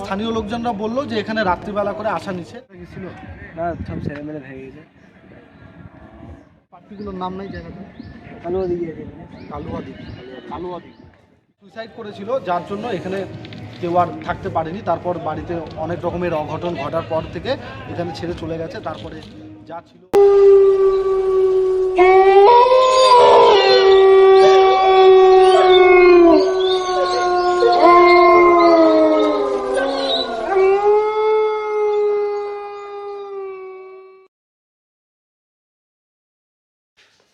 স্থানীয় লোকজনরা বললো যে এখানে রাত্রিবেলা করে আসা নিষেধ ছিল না, সব ছেলে মেলে ভেঙে গেছে। পার্টিগুলোর নাম নাই জায়গাটা কালুয়া দিকে কালুয়াদি সুইসাইড করেছিল, যার জন্য এখানে কেউ আর থাকতে পারেনি। তারপর বাড়িতে অনেক রকমের অঘটন ঘটার পর থেকে এখানে ছেড়ে চলে গেছে। তারপরে যা ছিল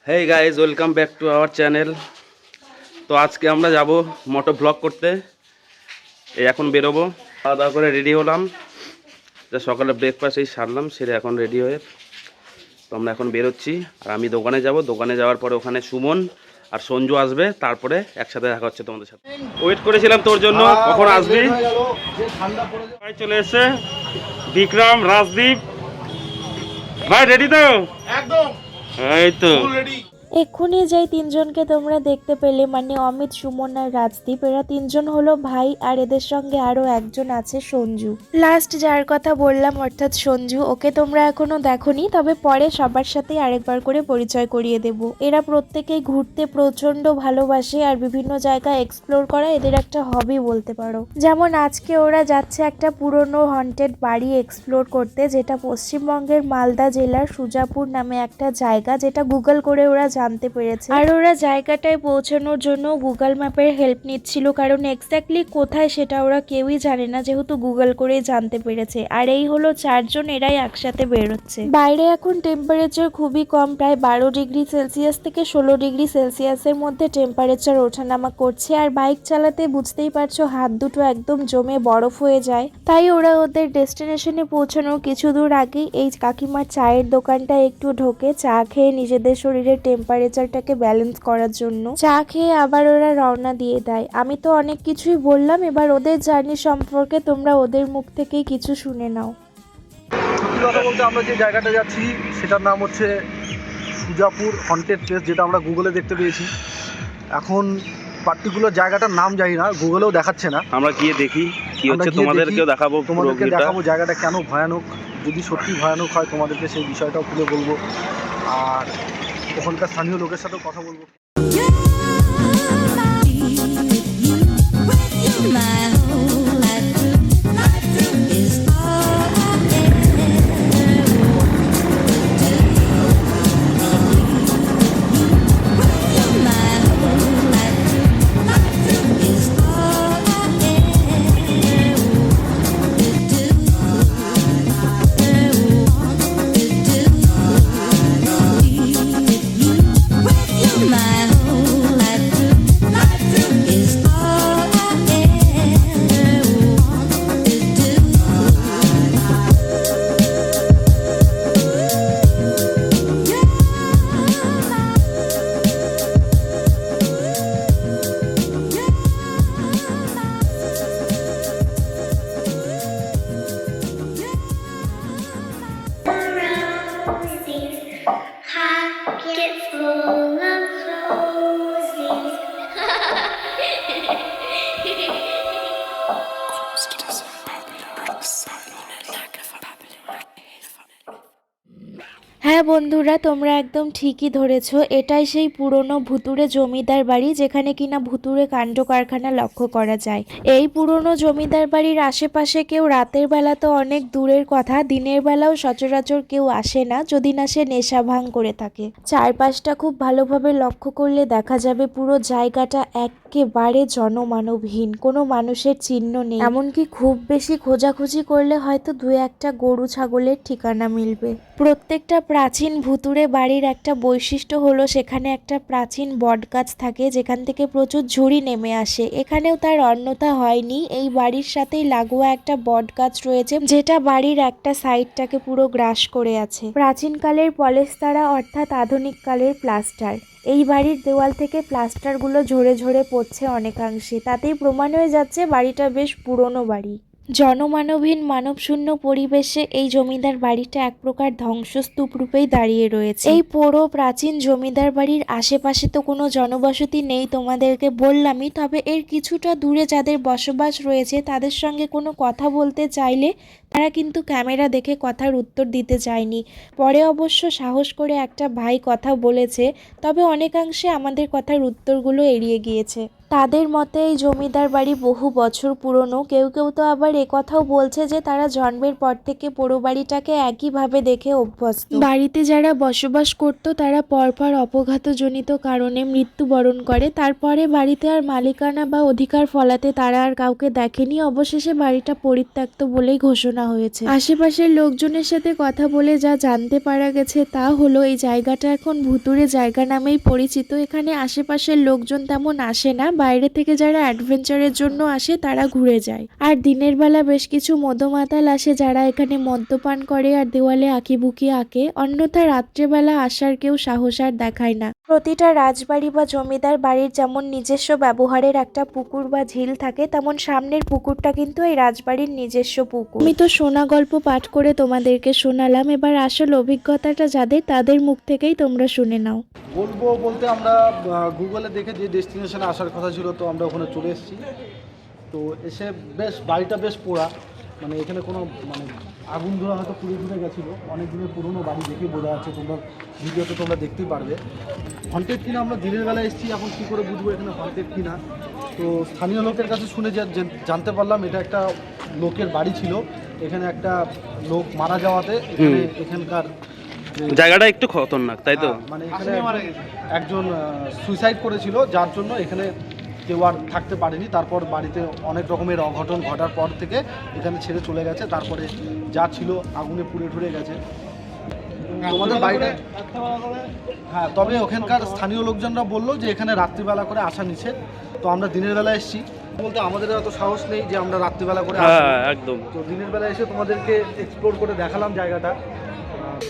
hey guys, welcome back to our channel. তো আজকে আমরা যাব মোটো ব্লগ করতে। এই এখন বেরোবো, খাওয়া দাওয়া করে রেডি হলাম। সকালে ব্রেকফাস্ট এই সারলাম, সেরে এখন রেডি হয়ে তো আমরা এখন বেরোচ্ছি। আর আমি দোকানে যাব, দোকানে যাওয়ার পরে ওখানে সুমন আর সঞ্জু আসবে, তারপরে একসাথে দেখা হচ্ছে তোমাদের সাথে। ওয়েট করেছিলাম তোর জন্য, কখন আসবি। ভাই চলে এসছে, বিক্রম, রাজদীপ ভাই রেডি তো? একদম, এই তো এক্ষুনি যেই তিনজনকে তোমরা দেখতে পেলে, মানে অমিত, সুমন আর রাজদীপ, এরা তিনজন হলো ভাই। আর এদের সঙ্গে আরো একজন আছে সঞ্জু, লাস্ট যার কথা বললাম অর্থাৎ সঞ্জু। ওকে তোমরা এখনো দেখোনি, তবে পরে সবার সাথে আরেকবার করে পরিচয় করিয়ে দেব। এরা প্রত্যেকেই ঘুরতে প্রচন্ড ভালোবাসে আর বিভিন্ন জায়গা এক্সপ্লোর করা এদের একটা হবি বলতে পারো। যেমন আজকে ওরা যাচ্ছে একটা পুরনো হন্টেড বাড়ি এক্সপ্লোর করতে, যেটা পশ্চিমবঙ্গের মালদা জেলার সুজাপুর নামে একটা জায়গা, যেটা গুগল করে ওরা জানতে পেরেছে। আর ওরা জায়গাটায় পৌঁছানোর জন্য গুগল ম্যাপের হেল্প নিচ্ছিল, কারণ এক্স্যাক্টলি কোথায় সেটা ওরা কেউই জানে না, যেহেতু গুগল করে জানতে পেরেছে। আর এই হলো চারজন, এরাই একসাথে বেরোচ্ছে। বাইরে এখন টেম্পারেচার খুবই কম, প্রায় 12 ডিগ্রি সেলসিয়াস থেকে 16 ডিগ্রি সেলসিয়াসের মধ্যে টেম্পারেচার ওঠানামা করছে। আর বাইক চালাতে বুঝতেই পারছো, হাত দুটো একদম জমে বরফ হয়ে যায়। তাই ওরা ওদের ডেস্টিনেশনে পৌঁছানোর কিছু দূর আগেই এই কাকিমার চায়ের দোকানটা একটু ঢোকে চা খেয়ে নিজেদের শরীরের টেম্পারেচারটাকে ব্যালেন্স করার জন্য। চা খেয়ে আবার ওরা রওনা দিয়ে দেয়। আমি তো অনেক কিছুই বললাম, এবার ওদের জার্নি সম্পর্কে তোমরা ওদের মুখ থেকেই কিছু শুনে নাও। সত্যি কথা বলতে আমরা যে জায়গাটা যাচ্ছি সেটার নাম হচ্ছে সুজাপুর হন্টেড প্লেস, যেটা আমরা গুগলে দেখতে পেয়েছি। এখন পার্টিকুলার জায়গাটার নাম জানি না, গুগলেও দেখাচ্ছে না। আমরা গিয়ে দেখি কি হচ্ছে, তোমাদেরকেও দেখাবো, তোমাদেরকে দেখাবো জায়গাটা কেন ভয়ানক। যদি সত্যি ভয়ানক হয় তোমাদেরকে সেই বিষয়টাও খুলে বলবো, আর ওখানকার স্থানীয় লোকের সাথেও কথা বলবো। হ্যাঁ বন্ধুরা, তোমরা একদম ঠিকই ধরেছো, এটাই সেই পুরনো ভুতুড়ে জমিদার বাড়ি, যেখানে কিনা ভুতুড়ে কাণ্ড কারখানা লক্ষ্য করা যায়। এই পুরনো জমিদার বাড়ির আশেপাশে কেউ রাতের বেলা তো অনেক দূরের কথা, দিনের বেলাও সচরাচর কেউ আসে না, যদি না সে নেশা ভাঙ করে থাকে। চারপাশটা খুব ভালোভাবে লক্ষ্য করলে দেখা যাবে পুরো জায়গাটা একেবারে জনমানবহীন, কোনো মানুষের চিহ্ন নেই। এমনকি খুব বেশি খোঁজাখুঁজি করলে হয়তো দু একটা গরু ছাগলের ঠিকানা মিলবে। প্রত্যেকটা প্রাচীন ভুতুড়ে বাড়ির একটা বৈশিষ্ট্য হলো সেখানে একটা প্রাচীন বটগাছ থাকে, যেখান থেকে প্রচুর ঝুড়ি নেমে আসে। এখানেও তার অন্যথা হয়নি, এই বাড়ির সাথেই লাগোয়া একটা বটগাছ রয়েছে, যেটা বাড়ির একটা সাইডটাকে পুরো গ্রাস করে আছে। প্রাচীনকালের পলেস্তারা অর্থাৎ আধুনিক কালের প্লাস্টার। এই বাড়ির দেওয়াল থেকে প্লাস্টারগুলো ঝরে ঝরে পড়ছে অনেকাংশে, তাতেই প্রমাণ হয়ে যাচ্ছে বাড়িটা বেশ পুরনো বাড়ি। জনমানবহীন মানবশূন্য পরিবেশে এই জমিদার বাড়িটা এক প্রকার ধ্বংসস্তূপ রূপেই দাঁড়িয়ে রয়েছে। এই পুরো প্রাচীন জমিদার বাড়ির আশেপাশে তো কোনো জনবসতি নেই, তোমাদেরকে বললামই। তবে এর কিছুটা দূরে যাদের বসবাস রয়েছে তাদের সঙ্গে কোনো কথা বলতে চাইলে তারা কিন্তু ক্যামেরা দেখে কথার উত্তর দিতে চায়নি। পরে অবশ্য সাহস করে একটা ভাই কথা বলেছে, তবে অনেকাংশে আমাদের কথার উত্তরগুলো এড়িয়ে গিয়েছে। তাদের মতে এই জমিদার বাড়ি বহু বছর পুরনো। কেউ কেউ তো আবার একথাও বলছে যে তারা জন্মের পর থেকে পোড়ো বাড়িটাকে একইভাবে দেখে অভ্যস্ত। বাড়িতে যারা বসবাস করত তারা পরপর অপঘাতজনিত কারণে মৃত্যুবরণ করে। তারপরে বাড়িতে আর মালিকানা বা অধিকার ফলাতে তারা আর কাউকে দেখেনি। অবশেষে বাড়িটা পরিত্যক্ত বলেই ঘোষণা হয়েছে। আশেপাশের লোকজনের সাথে কথা বলে যা জানতে পারা গেছে তা হলো এই জায়গাটা এখন ভুতুড়ে জায়গা নামেই পরিচিত। এখানে আশেপাশের লোকজন তেমন আসে না, বাইরে থেকে যারা অ্যাডভেঞ্চারের জন্য আসে তারা ঘুরে যায়। আর দিনের বেলা বেশ কিছু মদমাতাল আসে যারা এখানে মদ্যপান করে আর দেওয়ালে আঁকিবুকি আঁকে। অন্যথা রাত্রেবেলা আসার কেউ সাহস আর দেখায় না। প্রতিটা রাজবাড়ি বা জমিদার বাড়ির যেমন নিজস্ব ব্যবহারের একটা পুকুর বা ঝিল থাকে, তেমন সামনের পুকুরটা কিন্তু এই রাজবাড়ির নিজস্ব পুকুর। আমি তো শোনা গল্প পাঠ করে তোমাদেরকে শোনালাম, এবার আসল অভিজ্ঞতাটা যাদের তাদের মুখ থেকেই তোমরা শুনে নাও। বলবো বলতে আমরা গুগলে দেখে যে ডেস্টিনেশনে আসার কথা ছিল, তো আমরা ওখানে চলে এসেছি। তো এসে বেশ বাড়িটা বেশ পোড়া, মানে এখানে কোনো মানে আগুন ধরা হয়তো পুড়ে ঘুরে গেছিলো। অনেক দিনের পুরনো বাড়ি দেখে বোঝা যাচ্ছে, তোমরা ভিডিওতে তোমরা দেখতেই পারবে। হন্টেড কিনা আমরা দিনের বেলা এসেছি, এখন কী করে বুঝবো এখানে হন্টেড কিনা। তো স্থানীয় লোকের কাছে শুনে জানতে পারলাম এটা একটা লোকের বাড়ি ছিল। এখানে একটা লোক মারা যাওয়াতে এখানকার জায়গাটা একটু খতরনাক, তাই তো? মানে এখানে একজন সুইসাইড করেছিল, যার জন্য এখানে কেউ আর থাকতে পারেনি। তারপর বাড়িতে অনেক রকমের অঘটন ঘটার পর থেকে এখানে ছেড়ে চলে গেছে। তারপরে যা ছিল আগুনে পুড়ে ঠুড়ে গেছে। তোমাদের বাড়িটা হ্যাঁ, তবে ওখানকার স্থানীয় লোকজনরা বললো যে এখানে রাত্রিবেলা করে আসা নিষেধ। তো আমরা দিনের বেলা এসেছি, বলতে আমাদের এত সাহস নেই যে আমরা রাত্রিবেলা করে আসবো। একদম। তো দিনের বেলা এসে তোমাদেরকে এক্সপ্লোর করে দেখালাম জায়গাটা।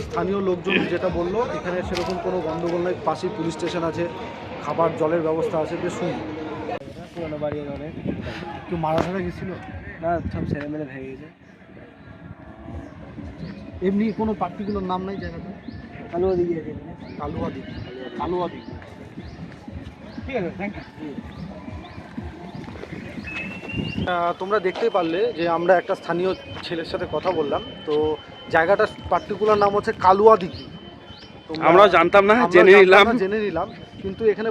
স্থানীয় লোকজন যেটা বললো এখানে সেরকম কোনো গন্ডগোল নেই, পাশেই পুলিশ স্টেশন আছে, খাবার জলের ব্যবস্থা আছে। বেশ শুনি পুরোনো বাড়ি অনেক। কেউ মারা ধারা গেছিল না, সব ছেলে মেলে ভেঙে গেছে। এমনি কোনো পার্টিকুলার নাম নাই জায়গাটা? কালুয়া দিকে আছে। কালুয়া দিঘি। কালুয়া দিঘি, ঠিক আছে, থ্যাংক ইউ। তোমরা দেখতেই পারলে যে আমরা একটা স্থানীয় ছেলের সাথে কথা বললাম। তো জায়গাটার পার্টিকুলার নাম হচ্ছে কালুয়া দিঘি। আমরাও জানতাম না, জেনে নিলাম। কিন্তু এখানে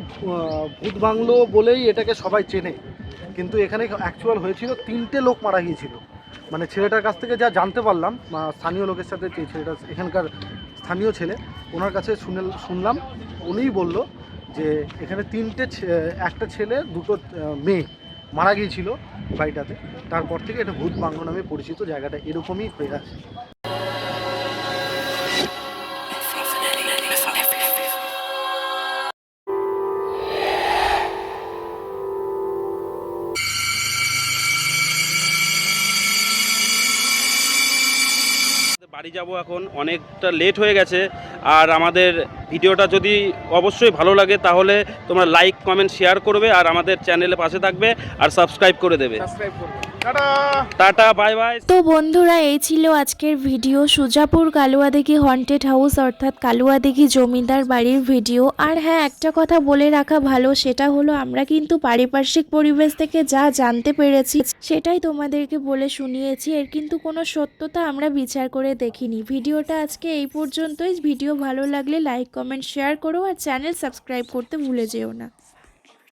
ভূত বাংলো বলেই এটাকে সবাই চেনে। কিন্তু এখানে অ্যাকচুয়াল হয়েছিল 3টে লোক মারা গিয়েছিল। মানে ছেলেটার কাছ থেকে যা জানতে পারলাম, স্থানীয় লোকের সাথে, যে ছেলেটা এখানকার স্থানীয় ছেলে, ওনার কাছে শুনলাম, উনিই বলল যে এখানে একটা ছেলে 2টো মেয়ে মারা গিয়েছিল বাড়িটাতে। তারপর থেকে এটা ভূত বাংলো নামে পরিচিত। জায়গাটা এরকমই হয়ে আছে। বাড়ি যাব এখন, অনেকটা লেট হয়ে গেছে। আর আমাদের ভিডিওটা যদি অবশ্যই ভালো লাগে তাহলে তোমরা লাইক কমেন্ট শেয়ার করবে, আর আমাদের চ্যানেলে পাশে থাকবে আর সাবস্ক্রাইব করে দেবে। Tata, bye bye. তো বন্ধুরা, এই ছিল আজকের ভিডিও, সুজাপুর কালুয়াদিঘি হন্টেড হাউস অর্থাৎ কালুয়াদিঘি জমিদার বাড়ির ভিডিও। আর হ্যাঁ, একটা কথা বলে রাখা ভালো, সেটা হলো আমরা কিন্তু পারিপার্শ্বিক পরিবেশ থেকে যা জানতে পেরেছি সেটাই তোমাদেরকে বলে শুনিয়েছি। এর কিন্তু কোনো সত্যতা আমরা বিচার করে দেখিনি। ভিডিওটা আজকে এই পর্যন্তই। ভিডিও ভালো লাগলে লাইক কমেন্ট শেয়ার করো আর চ্যানেল সাবস্ক্রাইব করতে ভুলে যেও না।